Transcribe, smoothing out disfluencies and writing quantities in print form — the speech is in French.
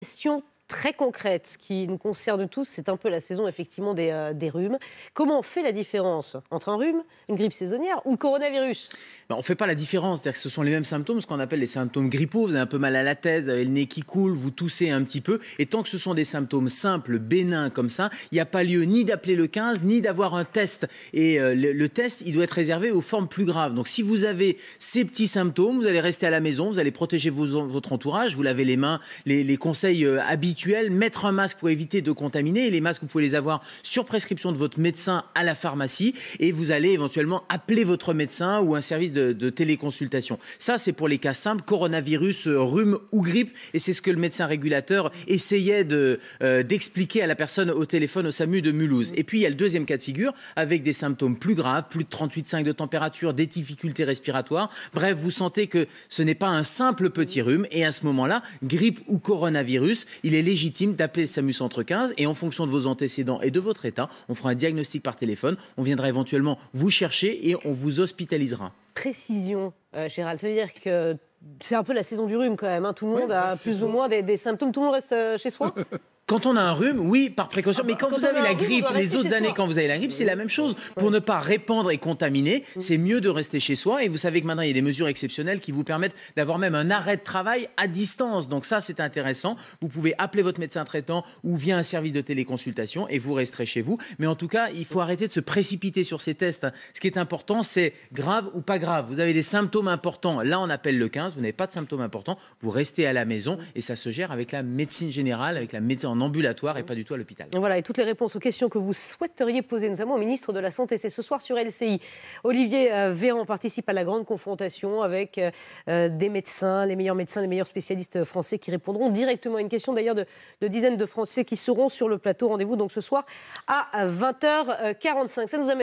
Question très concrète qui nous concerne tous, c'est un peu la saison effectivement des rhumes. Comment on fait la différence entre un rhume, une grippe saisonnière ou le coronavirus? On ne fait pas la différence, c'est-à-dire que ce sont les mêmes symptômes, ce qu'on appelle les symptômes grippaux. Vous avez un peu mal à la tête, vous avez le nez qui coule, vous toussez un petit peu. Et tant que ce sont des symptômes simples, bénins comme ça, il n'y a pas lieu ni d'appeler le 15, ni d'avoir un test. Et le test, il doit être réservé aux formes plus graves. Donc si vous avez ces petits symptômes, vous allez rester à la maison, vous allez protéger votre entourage, vous lavez les mains, les conseils habituels, mettre un masque pour éviter de contaminer. Et les masques, vous pouvez les avoir sur prescription de votre médecin à la pharmacie. Et vous allez éventuellement appeler votre médecin ou un service de téléconsultation. Ça, c'est pour les cas simples, coronavirus, rhume ou grippe. Et c'est ce que le médecin régulateur essayait d'expliquer à la personne au téléphone au SAMU de Mulhouse. Et puis, il y a le deuxième cas de figure avec des symptômes plus graves, plus de 38,5 de température, des difficultés respiratoires. Bref, vous sentez que ce n'est pas un simple petit rhume. Et à ce moment-là, grippe ou coronavirus, il est légitime d'appeler le SAMU Centre 15 et en fonction de vos antécédents et de votre état, on fera un diagnostic par téléphone. On viendra éventuellement vous chercher et on vous hospitalisera. Précision, Gérald, ça veut dire que c'est un peu la saison du rhume quand même, hein. Tout le monde a plus ou moins des symptômes, tout le monde reste chez soi. Quand on a un rhume, oui, par précaution. Mais quand vous avez la grippe, les autres années, quand vous avez la grippe, c'est la même chose. Pour ne pas répandre et contaminer, c'est mieux de rester chez soi. Et vous savez que maintenant, il y a des mesures exceptionnelles qui vous permettent d'avoir même un arrêt de travail à distance. Donc ça, c'est intéressant. Vous pouvez appeler votre médecin traitant ou via un service de téléconsultation et vous resterez chez vous. Mais en tout cas, il faut arrêter de se précipiter sur ces tests. Ce qui est important, c'est grave ou pas grave. Vous avez des symptômes importants. Là, on appelle le 15. Vous n'avez pas de symptômes importants. Vous restez à la maison et ça se gère avec la médecine générale, avec la médecine en ambulatoire et pas du tout à l'hôpital. Voilà, et toutes les réponses aux questions que vous souhaiteriez poser, notamment au ministre de la Santé, c'est ce soir sur LCI. Olivier Véran participe à la grande confrontation avec des médecins, les meilleurs spécialistes français qui répondront directement à une question d'ailleurs de dizaines de Français qui seront sur le plateau. Rendez-vous donc ce soir à 20h45. Ça nous amène